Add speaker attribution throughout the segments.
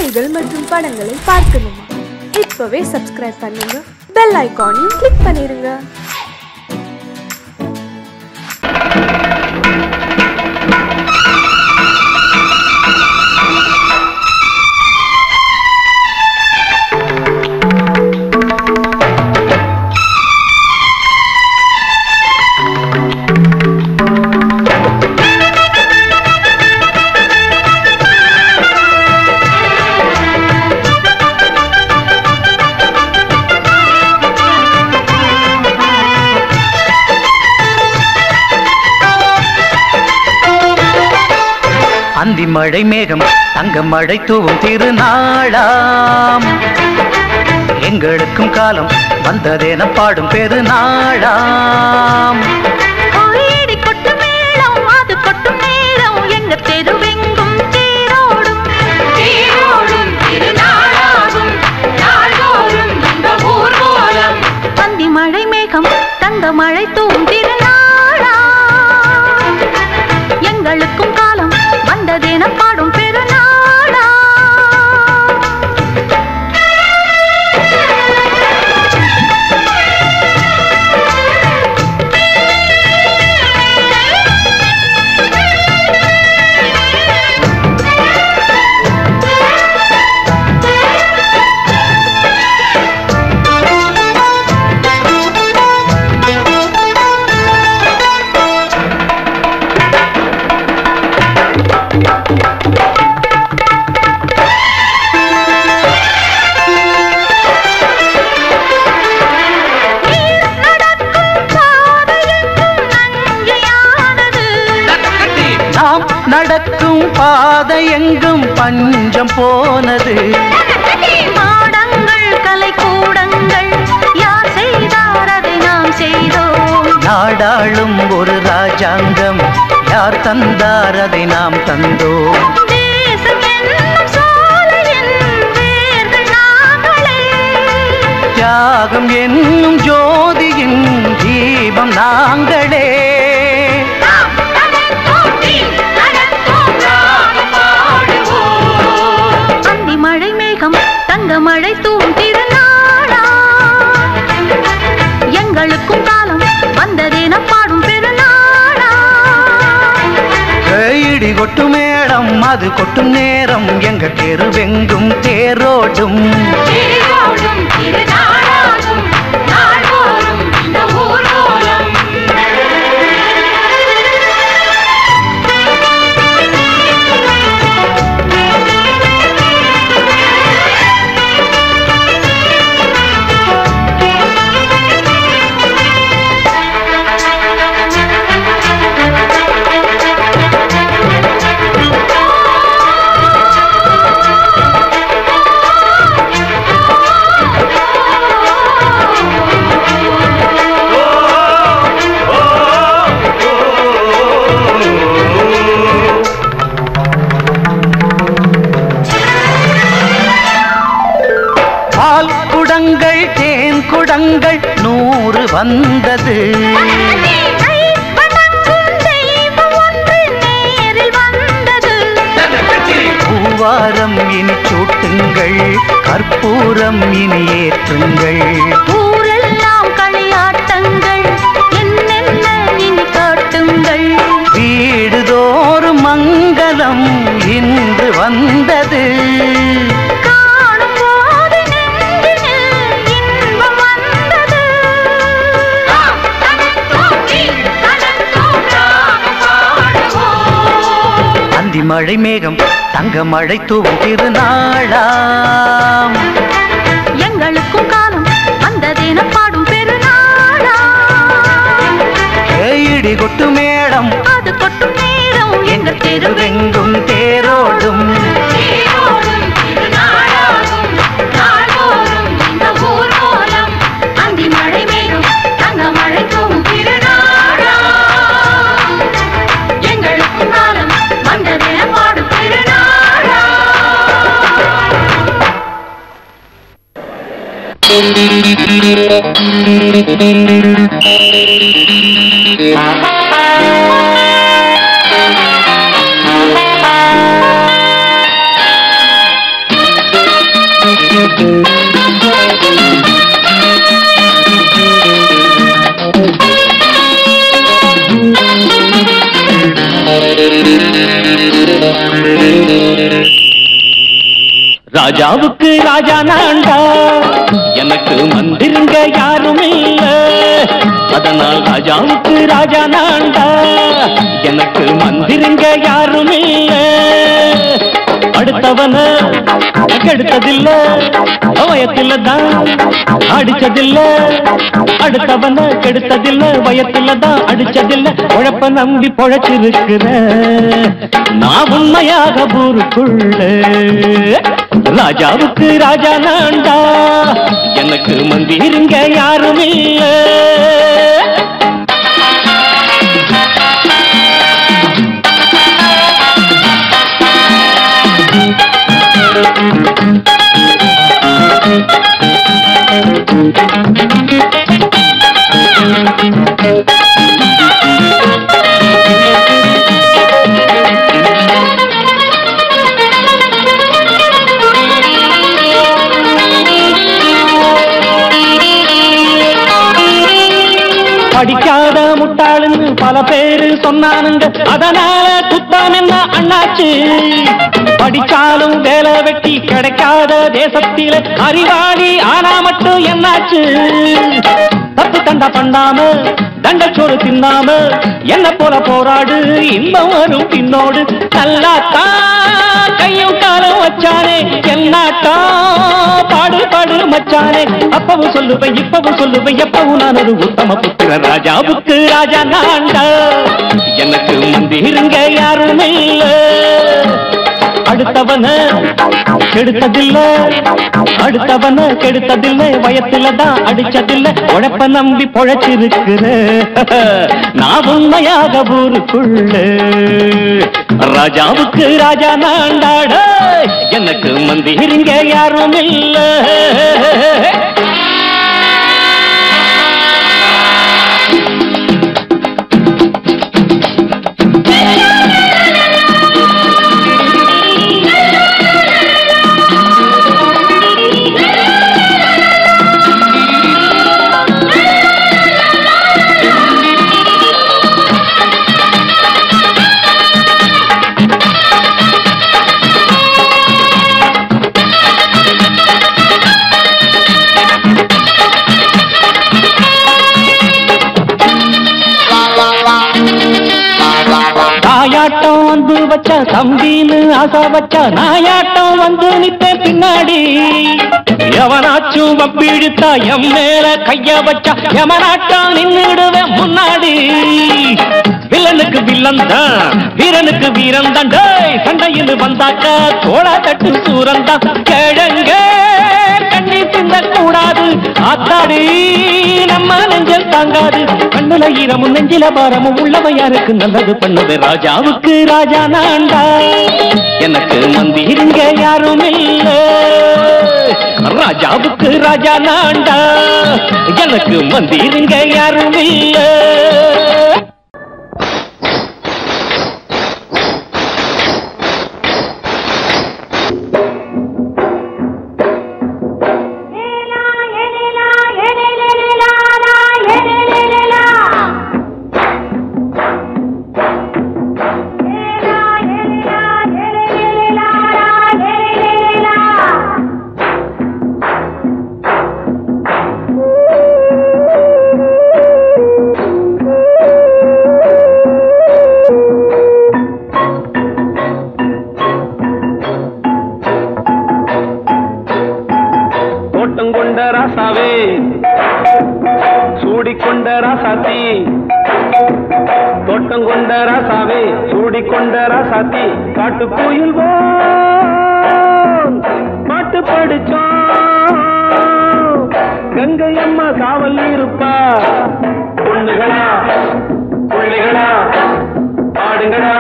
Speaker 1: கதைகள் மற்றும் படங்களை பார்க்கணுமா? இப்பவே சப்ஸ்கிரைப் பண்ணுங்க, பெல் ஐகானையும் கிளிக் பண்ணிருங்க.
Speaker 2: அந்தி மழை மேகம் தங்க மழை தூவும் திருநாளாம், எங்களுக்கும் காலம் வந்ததென பாடும் பெருநாளாம்.
Speaker 3: கோயிடி கொட்டும் மேளம் அது கொட்டும் நேரம் எங்க தெருவெங்கும் தேரோடும் தேரோடும் திருநாளாகும் நாள்தோறும் இந்த ஊர்வலம். அந்தி மழை மேகம் தங்க மழை தூவும் திருநாளாம், எங்களுக்கும் காலம் வந்ததென பாடும் பெருநாளா.
Speaker 2: நடக்கும் பாதை எங்கும் பஞ்சம் போனது,
Speaker 3: மாடங்கள் கலை கூடங்கள் யார் செய்தார் அதை நாம் செய்தோம்.
Speaker 2: நாடாளும் ஒரு ராஜாங்கம் யார் தந்தார் அதை நாம் தந்தோம்.
Speaker 3: தேசம் என்னும் சோலையின் வேர்கள் நாங்களே,
Speaker 2: தியாகம் என்னும் ஜோதியின் தீபம் நாங்களே.
Speaker 3: மழை மேகம் தங்க மழை தூவும் திருநாளா, எங்களுக்கும் காலம் வந்ததென பாடும் பெருநாளா.
Speaker 2: இடி கொட்டும் மேடம் அது கொட்டும் நேரம் எங்க தெருவெங்கும் தேரோடும்
Speaker 3: தேரோடும் திருநாளாகும் நாள்தோறும் இந்த ஊர்வலம்.
Speaker 2: குடங்கள் தேன் குடங்கள் 100 வந்தது, பூவாரம் இனி சூட்டுங்கள் கற்பூரம் இனி ஏற்றுங்கள்.
Speaker 3: ஊரெல்லாம் களியாட்டங்கள் என்னென்ன இனி காட்டுங்கள்.
Speaker 2: வீடுதோறும் மங்களம் இன்று வந்தது, மழை மேகம் தங்க மழை தூவும் திருநாளாம்,
Speaker 3: எங்களுக்கும் காலம் வந்ததென பாடும் பெருநாளா.
Speaker 2: இடி கொட்டு மேடம்
Speaker 3: அது கொட்டும் நேரம் எங்க
Speaker 2: தெருவெங்கும் தேரோடும்
Speaker 3: தேரோடும் திருநாளாகும் நாள்தோறும் இந்த ஊர்வலம். அந்தி மழை மேகம் தங்க மழை தூவும் திருநாளா, எங்களுக்கும் காலம் வந்ததென பாடும் பெருநாளா.
Speaker 4: ராஜாவுக்கு ராஜா நான்டா, எனக்கு மந்திருங்க யாரும் இல்ல. அதனால் ராஜாவுக்கு ராஜா நான்டா, எனக்கு மந்திருங்க யாரும் இல்ல. அடுத்தவன கெடுத்ததில்ல, வயத்தில தான் அடிச்சதில்ல. அடுத்தவன கெடுத்ததில்ல, வயத்தில தான் அடிச்சதில்ல. உழப்ப நம்பி பொழைச்சிருக்கிற நான் உண்மையாக ஊருக்குள்ள. ராஜாவுக்கு ராஜா நான்டா, எனக்கு மந்திருங்க யாரும் இல்ல. படிக்காத முட்டாளுன்னு பல பேரு சொன்னானுங்க, அதனால குத்தம் என்ன அண்ணாச்சு. படிச்சாலும் வேலை வெட்டி கிடைக்காத தேசத்தில அறிவாளி ஆனா மட்டும் என்னாச்சு. தப்பு தண்டா பண்ணாம தண்டச்சோறு தின்னாம என்ன போல போராடு, இன்பம் வரும் பின்னோடு. நல்லாத்தா கையும் காலம் வச்சானே, என்னாட்டா பாடு பாடு மச்சானே. அப்பவும் சொல்லுவேன் இப்பவும் சொல்லுவேன், எப்பவும் நான் ஒரு உத்தம புத்திர. ராஜாவுக்கு ராஜா நான்டா, எனக்கு மந்திருங்க யாரும் இல்ல. அடுத்தவன கெடுத்ததில்ல, அடுத்தவன கெடுத்ததில்லை. வயத்தில தான் அடிச்சதில்லை. உழைப்ப நம்பி பொழைச்சிருக்கிற நான் உண்மையாக ஊருக்குள்ள. ராஜாவுக்கு ராஜா நான்டாட, எனக்கு மந்திருங்க யாரும் இல்ல. தாயாட்டம் வந்து வச்சா தம்பின்னு ஆசை வச்சா, நாயாட்டம் வந்து நித்தேன் பின்னாடி. எவனாச்சும் வப்பிடித்தா எம் மேல கைய வச்சா, எவனாட்டம் நின்னுடுவேன் முன்னாடி. வில்லனுக்கு வில்லன் தான், வீரனுக்கு வீரன் தான். சண்டையில் வந்தாக்க தோளா தட்டு சூரன் தான். கிழங்க கண்ணி தின்ன கூடாது, ஆத்தாடி நம்ம நெஞ்சல் தாங்காது. கண்ணுல ஈரமும் நெஞ்சில பாரமும் உள்ளவன் யாருக்கு நல்லது பண்ணுது. ராஜாவுக்கு ராஜா நான்டா, எனக்கு மந்திருங்க யாரும் இல்ல. ராஜாவுக்கு ராஜா நான்டா, எனக்கு மந்திருங்க யாரும் இல்ல. சூடிக்கொண்ட ராசாத்தி, தோட்டம் கொண்ட ராசாவே, சூடிக்கொண்ட ராசாத்தி. காட்டு கோயில் பாட்டு படிச்சோம், கங்கை அம்மா காவல் இருப்பா. பொண்ணுகளா பிள்ளைகளா பாடுங்களா.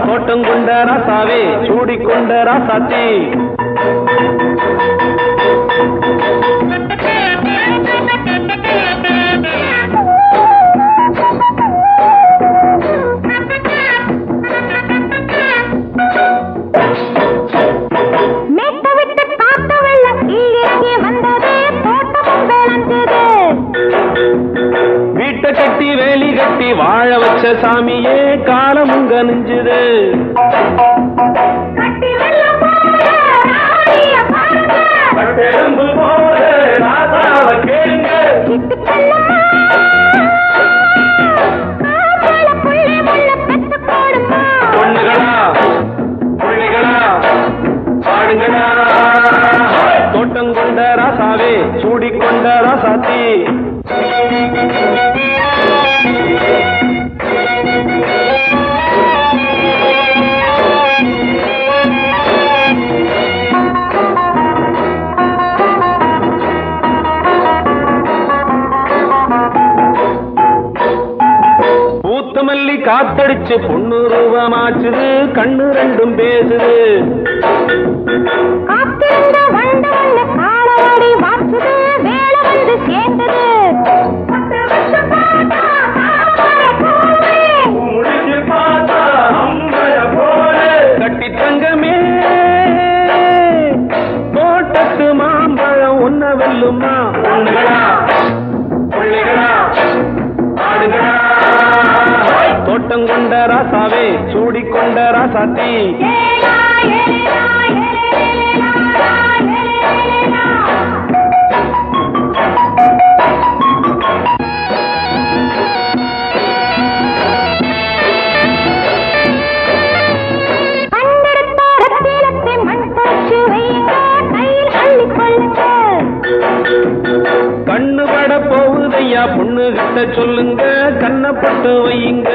Speaker 4: தோட்டம் கொண்ட ராசாவே, சூடிக்கொண்ட ராசாத்தி.
Speaker 3: மேட்ட விட்டு காத்த
Speaker 5: வச்ச சாமியே காலமுங்க நெஞ்சுது பட்டெலும்பு போல ராசாவ கேளுங்க பொண்ணுகளா புள்ளிகளா பாடுங்களா தோட்டம் கொண்ட ராசாவே சூடிக்கொண்ட ராசாத்தி பூத்தமல்லி காத்தடிச்சு பொண்ணு ரூபமாச்சுது கண்ணு ரெண்டும் பேசுது கட்டி தங்கமே தோட்டத்து மாம்பழம் உன்ன வெல்லுமா பொண்ணுகளா புள்ளிகளா ஆடுகளா தோட்டம் கொண்ட ராசாவே சூடிக்கொண்ட ராசாத்தி கண்ணு பட போகுதையா பொண்ணு கிட்ட சொல்லுங்க கண்ணப்பட்டு வையுங்க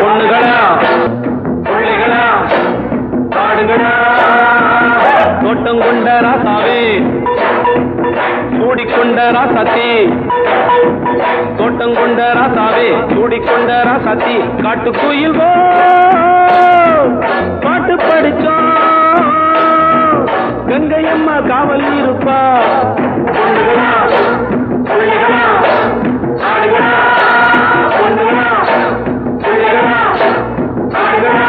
Speaker 5: பொண்ணுகளா புள்ளிகளா பாடுங்களா தோட்டம் கொண்ட ராசாவே சூடிக்கொண்ட ராசாத்தி தோட்டம் கொண்ட ராசாவே சூடிக்கொண்ட ராசாத்தி காட்டு கோயில் பாட்டு படிச்சோம் கங்கையம்மா காவல் இருப்பா பொண்ணுகளா புள்ளிகளா ஆடுகளா பொண்ணுகளா புள்ளிகளா ஆடுகளா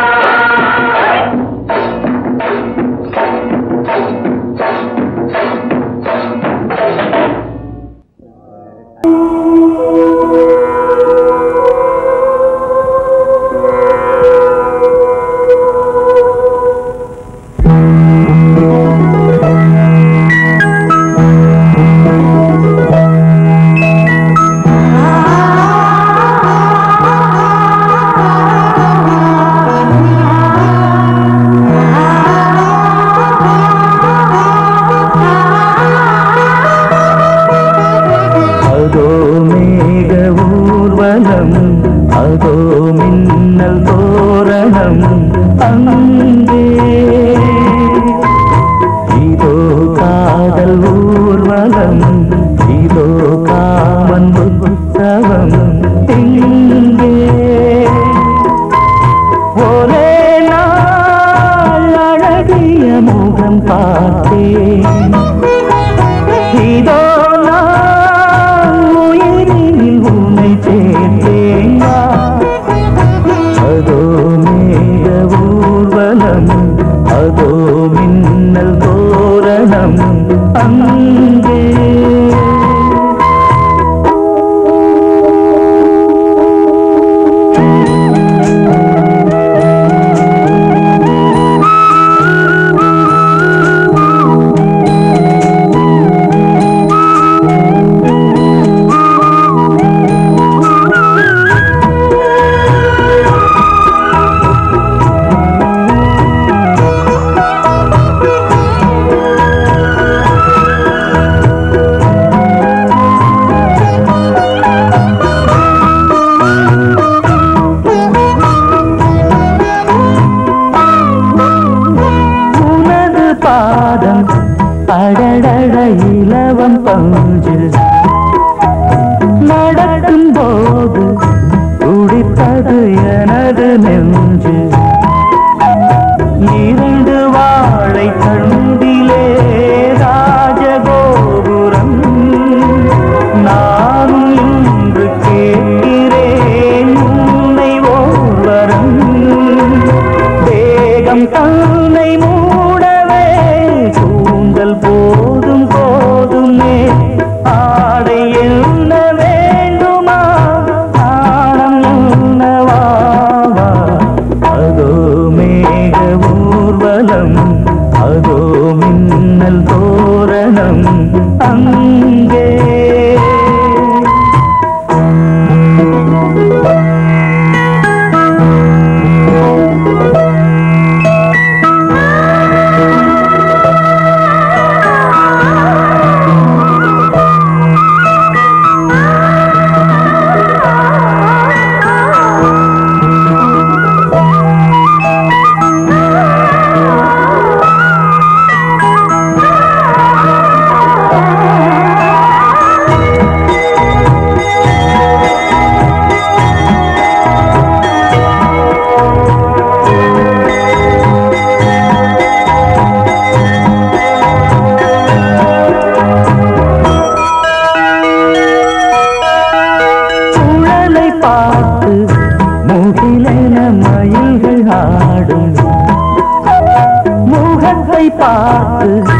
Speaker 6: பார்த்து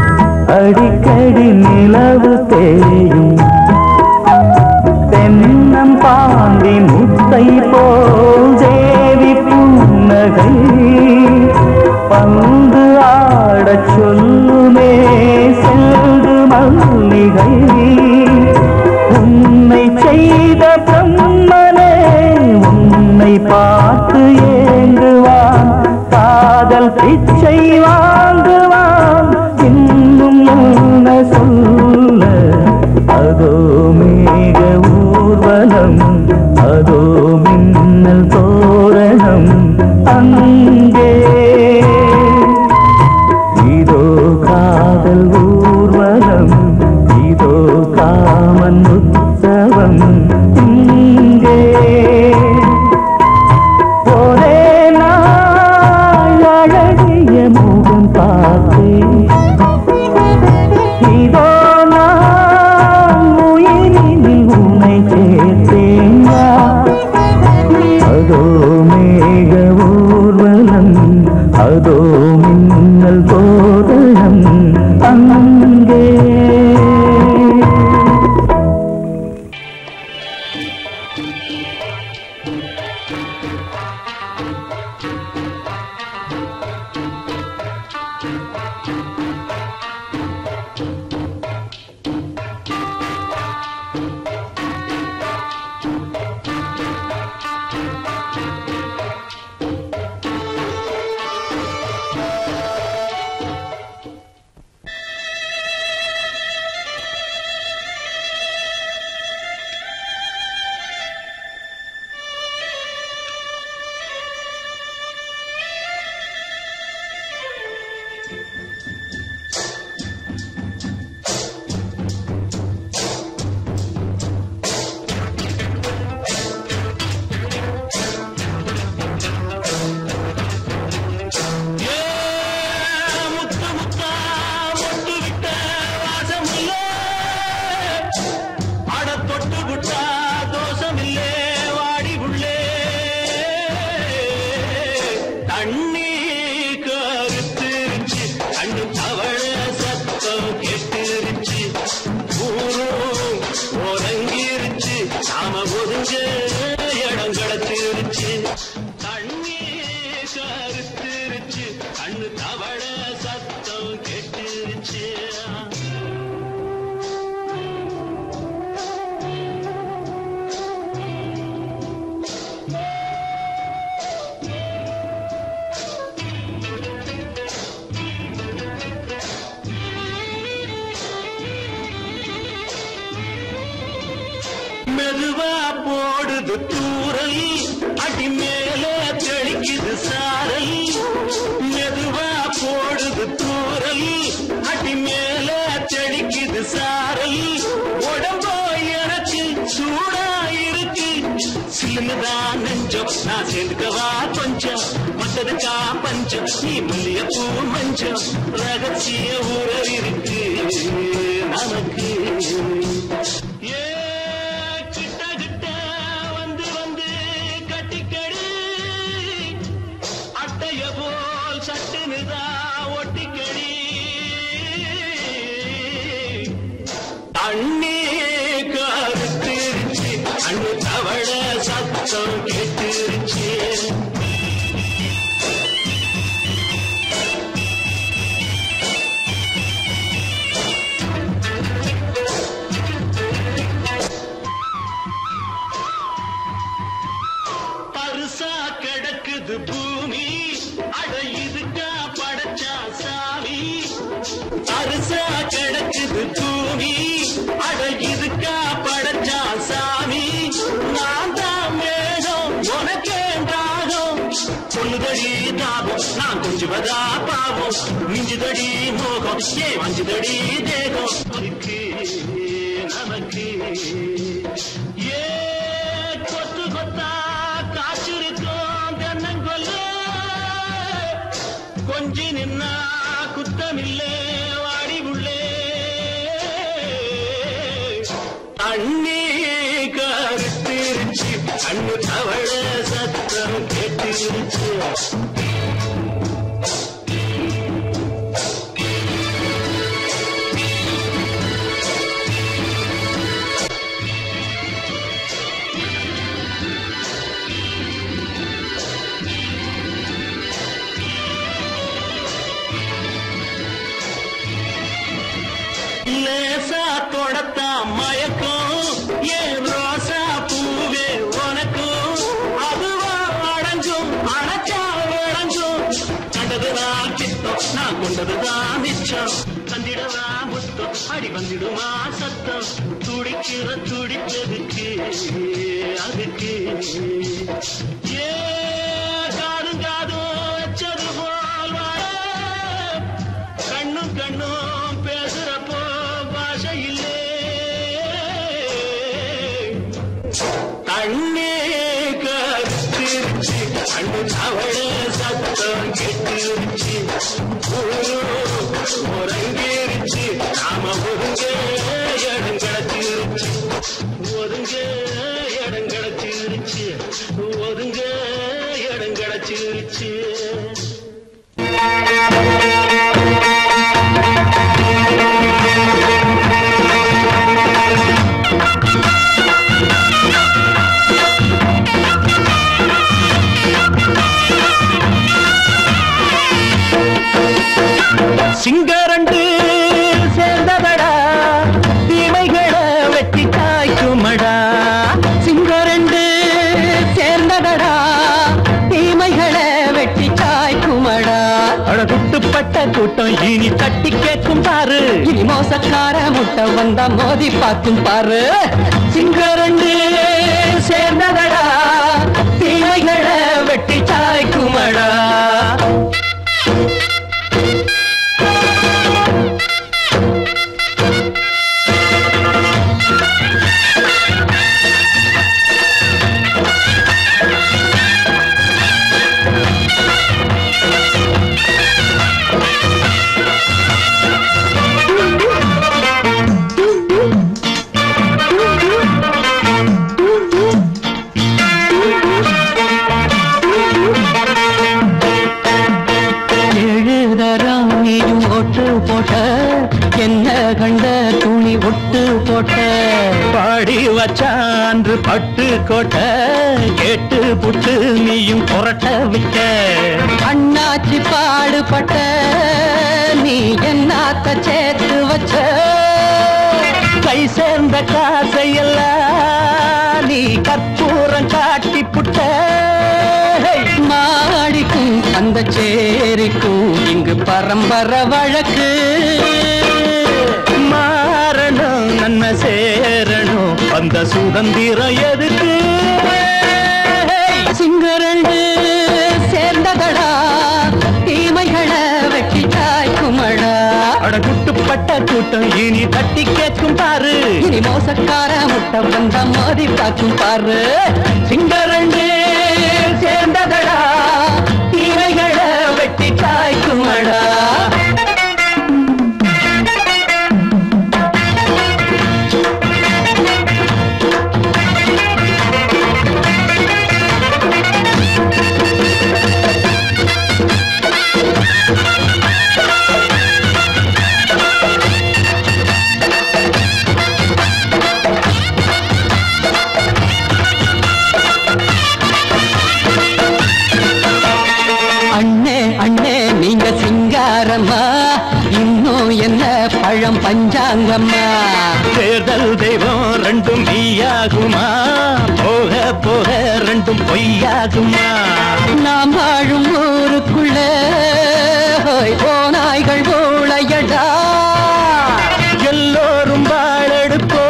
Speaker 6: அடிக்கடி நிலவு தேயும் தென்னம் பாண்டி முத்தை போல் தேவி புன்னகை பந்து ஆடச் சொல்லுமே செல்து மல்லிகை உன்னை செய்த பிரம்மனே உன்னை பார்த்து ஏங்குவான் காதல் பிச்சை வாங்குவான் இன்னும் என்ன சொல்ல அதோ மேக ஊர்வலம் அதோ மின்னல் தோரணம் அங்கே இதோ காதல் ஊர்வலம் இதோ காமன் உற்சவம் இங்கே ஒரே நாள் அழகிய முகம் பார்த்தேன் இதோ நான் உயிரினில் உன்னை சேர்த்தேன் அதோ மேக ஊர்வலம் அதோ மின்னல் தோரணம் அங்கே
Speaker 7: மெதுவா போடுது தூரல் அடி மேல தெளிக்குது சாரல் மெதுவா போடுது தூரல் அடி மேல தெளிக்குது சாரல் உடம்போ எனக்கு சூடா இருக்கு சில்லுதான் நெஞ்சம் நான் சேர்ந்துக்கவா கொஞ்சம் மத்ததுக்கா பஞ்சம் நீ மல்லிய பூ மஞ்சம் ரகசிய உறவு இருக்கு நமக்கு அண்ணே கருத்திருச்சு அண்ணு தவள சத்தம் கேட்டுருச்சு பருசா கிடக்குது பூமி அட இதுக்கா படைச்சா சாமி பருசா கிடக்குது பூமி அட இதுக்கா படைச்சா சாமி நான் தான் மேகம் உனக்கேண்டாகும் சொல்லுதடி தாபம் நான் கொஞ்சுவதா பாவம் மிஞ்சுதடி மோகம் ஏ வஞ்சுதடி தேகம் நமக்கு ஏ கொத்து கொத்தா காய்ச்சிருக்கோம் தென்னங்கொல்ல கொஞ்சி நின்னா குத்தமில்லே வாடி உள்ளே அண்ணே கருத்திருச்சு அண்ணு தவள சத்தம் கேட்டிருச்சு லேசா தொடத்தா மயக்கம் ஏன் ரோசா பூவே உனக்கும் அதுவா அடைஞ்சும் அடைச்சா விளைஞ்சும் கண்டதுதான் சித்தம் நான் கொண்டதுதான் மிச்சம் தந்திடவா முத்தம் அடி வந்துடுமா சத்தம் துடிக்கிற துடிப்பதுக்கு அதுக்கு ஏ காதும் காதும் வச்சது போல் வாழ கண்ணும் கண்ணும் பேசுறப்போ பாஷை இல்லே கண்ணே கருத்திருச்சு கண்ணு தவள சத்தம் கெட்டிருச்சு உறங்கிருச்சு நாம ஒருங்க இடம் கிடச்சிருச்சு ஒருங்க இடம் கிடச்சிருச்சு ஒருங்க இடம் கிடச்சிருச்சு
Speaker 2: சிங்கரண்டு சேர்ந்ததடா தீமைகளை வெட்டி காய்க்குமடா சிங்கரண்டு சேர்ந்ததடா தீமைகளை வெட்டி காய்க்குமடா அழகுட்டுப்பட்ட கூட்டம் இனி தட்டி கேட்கும் பாரு இனி மோசக்கார முட்டை வந்தா மோதி பார்க்கும் பாரு சிங்கரண்டு சேர்ந்ததடா தீமைகளை வெட்டி காய்க்குமடா என்ன கண்ட துணி ஒட்டு போட்ட பாடி வச்சான்று பட்டு கோட்ட கேட்டு புட்டு நீயும் புரட்ட விட்ட அண்ணாச்சி பாடுபட்ட நீ என்னாத்த சேர்த்து வச்ச கை சேர்ந்த காசையெல்லாம் நீ கற்பூரம் காட்டி புட்ட மாடிக்கும் அந்த சேரிக்கும் இங்கு பரம்பரை வழக்கு மாறணும் நன்மை சேரணும் அந்த சுதந்திரம் எதுக்கு சிங்கரண்டு சேர்ந்ததடா தீமைகளை வெட்டி காய்க்குமடா அடகுட்டுப்பட்ட கூட்டம் இனி தட்டி கேட்கும் பாரு இனி மோசக்கார முட்டை வந்த மோதி பார்க்கும் பாரு சிங்கரண்டு சேர்ந்ததடா தீமைகளை வெட்டி காய்க்குமடா இன்னும் என்ன பழம் பஞ்சாங்கம்மா தேர்தல் தெய்வம் ரெண்டும் மெய்யாகுமா போக போக ரெண்டும் பொய்யாகுமா நாம் வாழும் ஊருக்குள்ள ஓநாய்கள் ஊழையடா எல்லோரும் வாழெடுப்போம்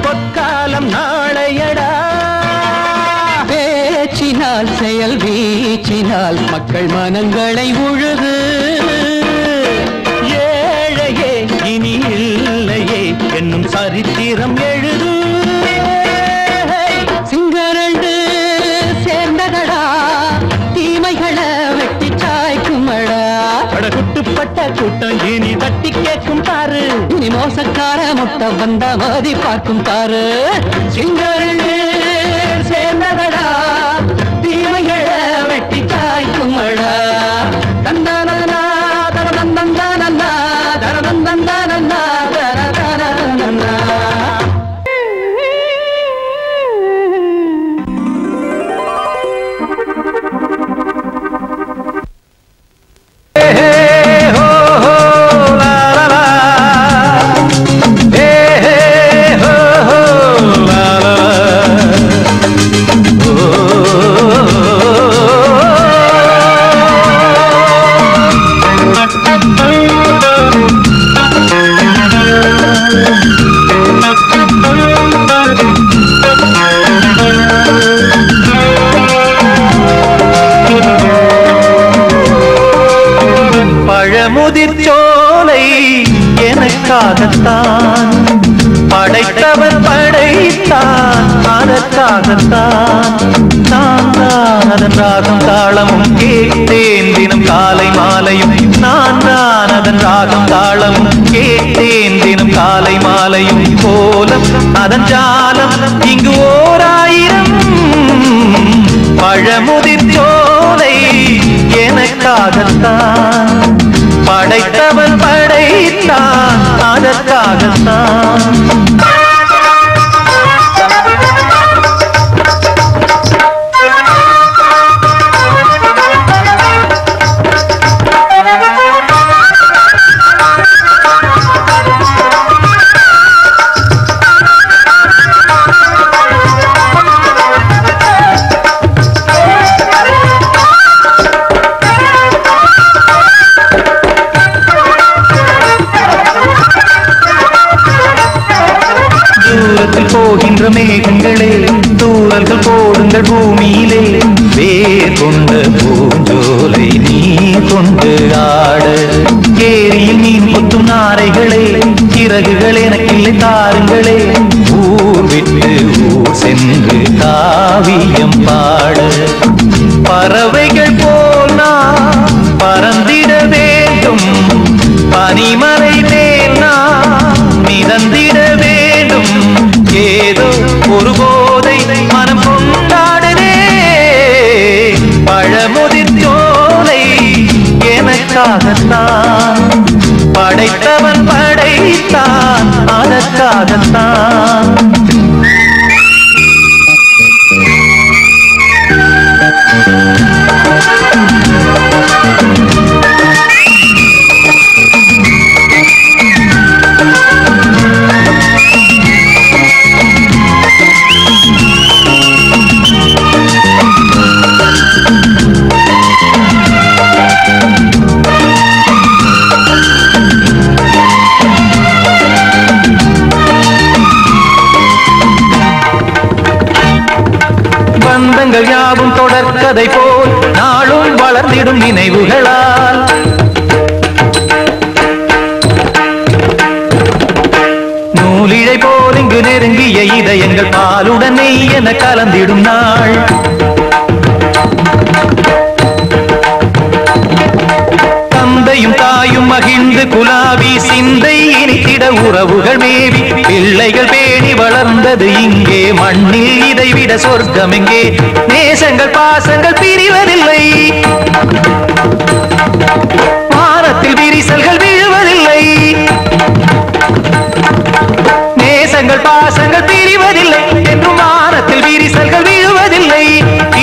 Speaker 2: பொற்காலம் நாளையடா பேச்சினால் செயல் வீச்சினால் மக்கள் மனங்களை உழுது ஏழையே இனி இல்லையே என்னும் சரித்திரம் எழுது சிங்கரண்டு சேர்ந்ததடா தீமைகளை வெட்டி சாய்க்குமடா அடகுட்டுப்பட்ட கூட்டம் இனி தட்டி கேட்கும் பாரு இனி மோசக்கார முட்டை வந்த மோதி பார்க்கும் பாரு சிங்கரண்டு சேர்ந்ததடா தீமைகளை வெட்டி காய்க்குமடா தந்தானா தரதந்தந்தானா தரதந்தந்தானா தரதந்தந்தானா சோலை எனக்காகத்தான் படைத்தவன் படைத்தான் அதற்காகத்தான் நான் தான் அதன் ராகம் தாளமும் கேட்டேன் தினம் காலை மாலையும் நான் தான் அதன் ராகம் தாளமும் கேட்டேன் தினம் காலை மாலையும் கோலம் அதன் ஜாலம் இங்கு ஓராயிரம் பழமுதிர் சோலை எனக்காகத்தான் படைத்தவன் படைத்தான் அதற்காகத்தான் போகின்ற மேகங்களே தூரல்கள் போடுங்கள் பூமியிலே வேர் கொண்ட பூஞ்சோலை நீ கொண்டு ஆட ஏரியில் மீன் கொத்தும் நாரைகளே இறகுகள் எனக்கில்லை தாருங்களே ஊர் விட்டு ஊர் சென்று காவியம் பாட பறவைகள் போல் நான் பறந்திட வேண்டும் பனிமலை மேல் நான் மிதந்திட வேண்டும் ஏதோ ஒரு போதை மனம் கொண்டாடுதே பழமுதிர் சோலை எனக்காகத்தான் படைத்தவன் படைத்தான் அதற்காகத்தான் பந்தங்கள் யாவும் தொடர்கதை போல் நாளும் வளர்ந்திடும் நினைவுகளால் நூலிழை போல் இங்கு நெருங்கிய இதயங்கள் பாலுடன் நெய் என கலந்திடும் நாள் தந்தையும் தாயும் மகிழ்ந்து குலாவி சிந்தை இனித்திட உறவுகள் மேவி பிள்ளைகள் பேணி வளர்ந்தது இங்கே மண்ணில் இதைவிட சொர்க்கம் எங்கே நேசங்கள் பாசங்கள் பிரிவதில்லை வானத்தில் விரிசல்கள் விழுவதில்லை நேசங்கள் பாசங்கள் பிரிவதில்லை என்றும் வானத்தில் விரிசல்கள் விழுவதில்லை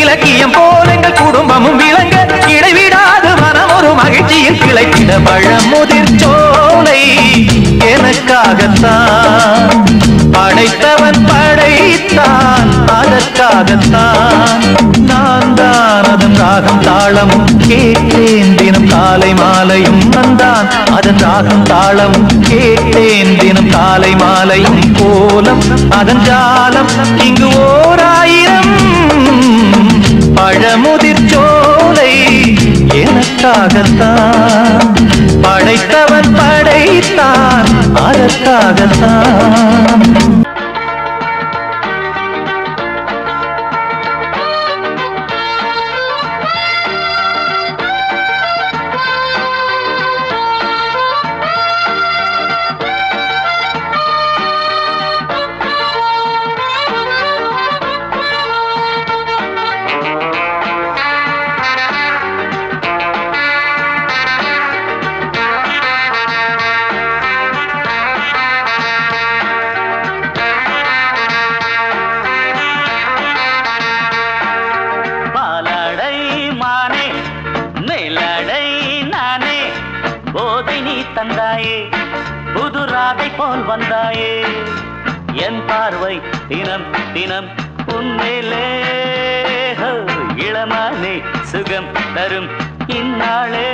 Speaker 2: இலக்கியம் போல எங்கள் குடும்பமும் விளங்க இடைவிடாது மனம் ஒரு மகிழ்ச்சியில் கிளைத்திட பழமுதிர் சோலை எனக்காகத்தான் படைத்தவன் படைத்தான் அதற்காகத்தான் நான் தான் அதன் ராகம் தாளமும் கேட்டேன் தினம் காலை மாலையும் வந்தான் அதன் ராகம் தாளமும் கேட்டேன் தினம் காலை மாலையும் கோலம் அதன் ஜாலம் இங்கு ஓராயிரம் பழமுதிர் சோலை எனக்காகத்தான் படைத்தவன் படைத்தான் அதற்காகத்தான்
Speaker 4: தந்தாயே புது ராதை போல் வந்தாயே என் பார்வை தினம் தினம் உன்மேலே இளமானே சுகம் தரும் இந்நாளே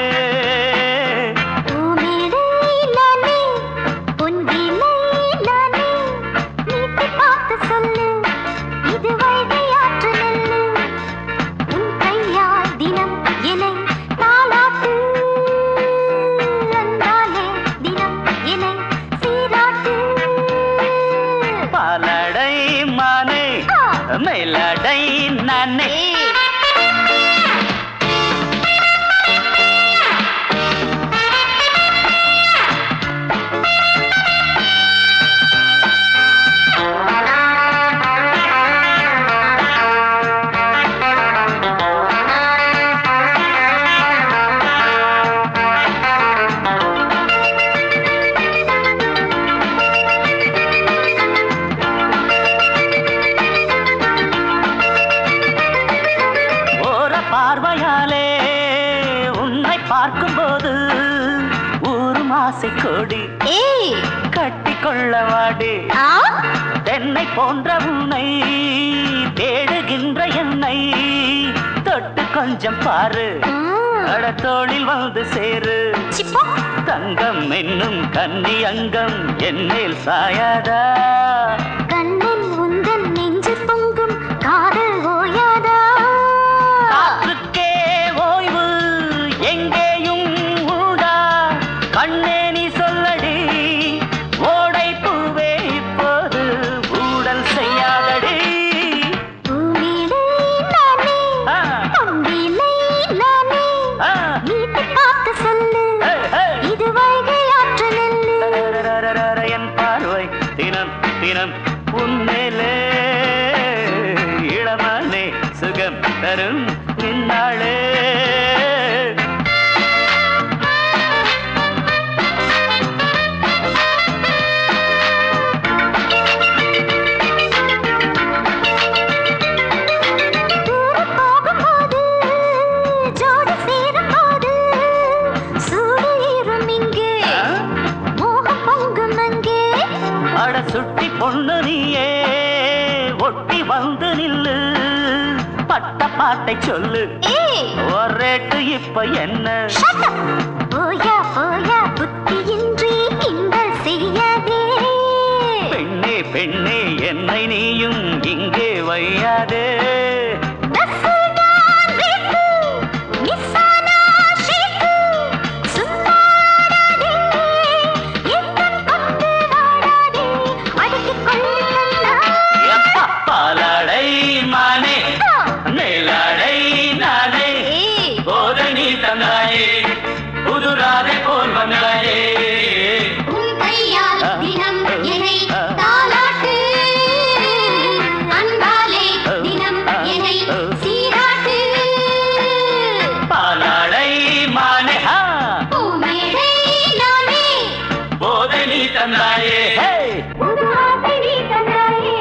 Speaker 3: தினம் இலை தாலாட்டு அந்தாலே
Speaker 8: கொடி கட்டிக்கொள்ளவாடி தென்னை போன்ற உன்னை தேடுகின்ற என்னை தொட்டு கொஞ்சம் பாரு கடத்தோளில் வந்து சேரு தங்கம் என்னும் கன்னி அங்கம் என்னேல் சாயாதா
Speaker 3: கண்ணில் உந்தன் நெஞ்சு பொங்கும் காதல் ஓயாதா
Speaker 8: காற்றுக்கே ஓய்வு எங்கேயும் உண்டா கண்ணே நீ சொல்லடி ஓடை பூவே இப்போது ஊடல் செய்யாதடி
Speaker 3: பூமியிலே நானே அம்பிலே நானே நீட்டு பார்த்து சொல்லு இது வைகை ஆற்றல்
Speaker 8: என் பார்வை தினம் தினம் உன்மேலே இளமானே சுகம் தரும் நின்னாளே சுட்டி பொண்ணு நீயே ஒட்டி வந்து நில்லு பட்ட பாட்டை சொல்லு ஒரேட்டு இப்ப என்ன
Speaker 3: போயா போயா புத்தியின்றி கிண்டல் செய்யாதே
Speaker 8: பெண்ணே பெண்ணே என்னை நீயும் இங்கே வையாதே பாலாடை மானே மேலாடை நானே போதை நீ தந்தாயே புதுராதை போல் வந்தாயே
Speaker 3: உன் கையால் தினம் என்னை தாலாட்டு அன்பாலே தினம் என்னை சீராட்டு
Speaker 8: பாலாடை மானே
Speaker 3: பூமேடை நானே
Speaker 8: போதை நீ தந்தாயே
Speaker 3: புதுராதை நீ தந்தாயே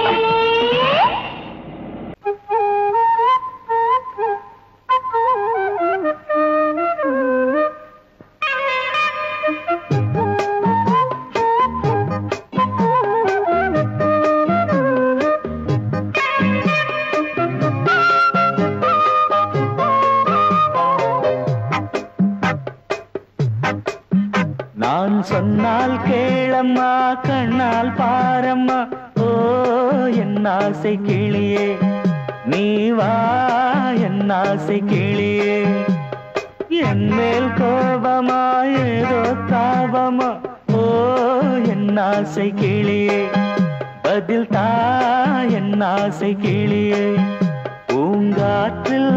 Speaker 6: நான் சொன்னால் கேளம்மா கண்ணால் பாரம்மா ஓ என் ஆசை கிளியே நீ வா என் ஆசை கிளியே என் மேல் கோபமா ஏதோ தாபமா ஓ என் ஆசை கிளியே பதில் தா என் ஆசை கிளியே பூங்காற்றில்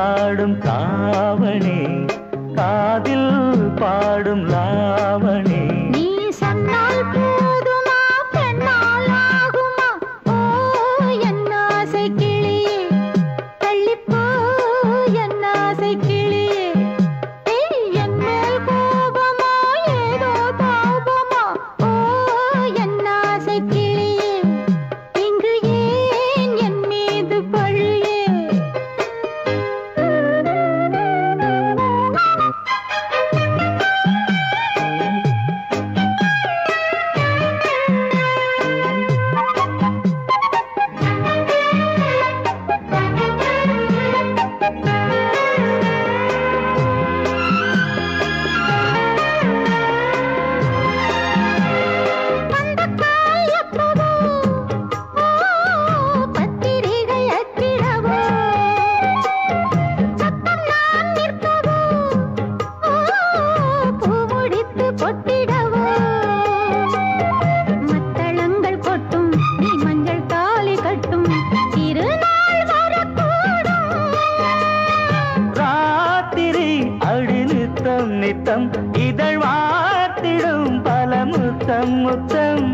Speaker 6: ஆடும் தாவணி காதில் பாடும் லாவணி
Speaker 3: நீ சொன்னால் போதுமா பெண்ணால் ஆகுமா ஓ என் ஆசை கிளியே தள்ளிப்போ என் ஆசை கிளியே என் மேல் கோபமா ஏதோ தாபமா ஓ என் ஆசை கிளியே இங்கு ஏன் என் மீது பழியே
Speaker 6: நித்தம் இதழ் வார்த்திடும் பல முத்தம் முத்தம்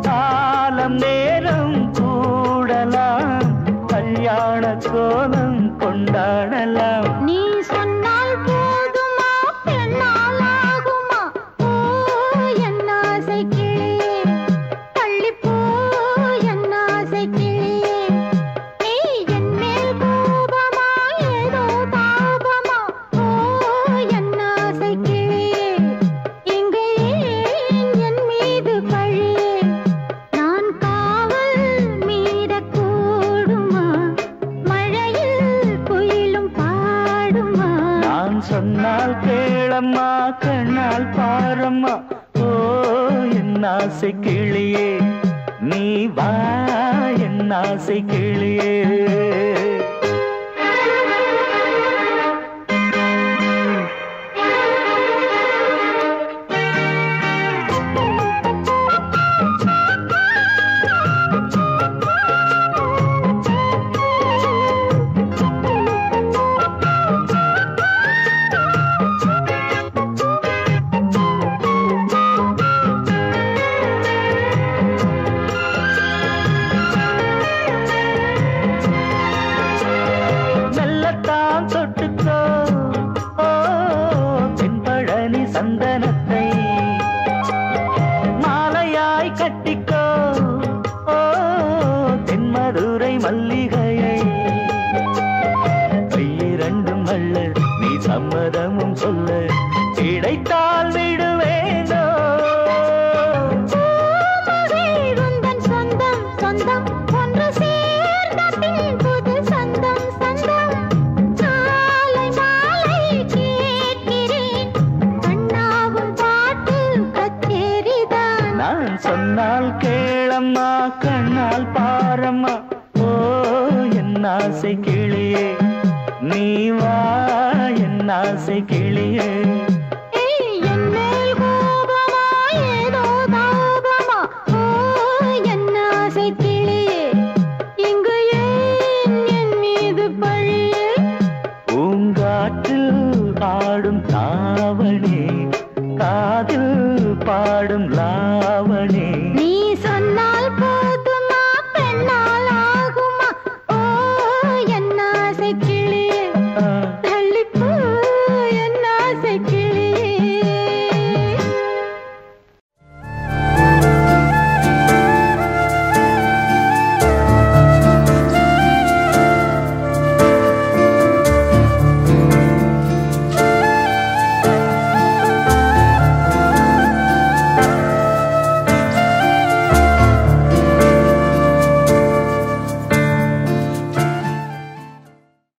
Speaker 6: காலம் நேரம் கூடலாம் கல்யாண கோலம் கொண்டாடலாம்
Speaker 3: நீ சொன்னால் போதுமா பெண்ணால் ஆகுமா ஓ என் ஆசை கிளியே தள்ளிப்போ என் ஆசை கிளியே நீ என் மேல் கோபமா ஏதோ தாபமா ஓ என் ஆசை கிளியே இங்கே
Speaker 6: என் ஆசை கிளியே நீ வா என் ஆசை கிளியே சந்தனத்தை மாலையாய் கட்டிக்கோ ஓ தென்மதுரை மல்லிகையை கையிரண்டும் அல்ல நீ சம்மதமும் சொல்ல கிடைத்தால் விடுவேனோ
Speaker 3: சொந்தம் சொந்தம் ஒன்று சேர்ந்த பின் புது சொந்தம் சொந்தம் மாலை மாலை கேட்கிறேன் கண்ணாவும் பாட்டு கச்சேரிதான்
Speaker 6: நான் சொன்னால் கேளம்மா கண்ணால் பாரம்மா ஓ என் ஆசை கிளியே நீ வா என் ஆசை கிளியே பாடும் தாவணி காதில் பாடும் லாவணி
Speaker 3: நீ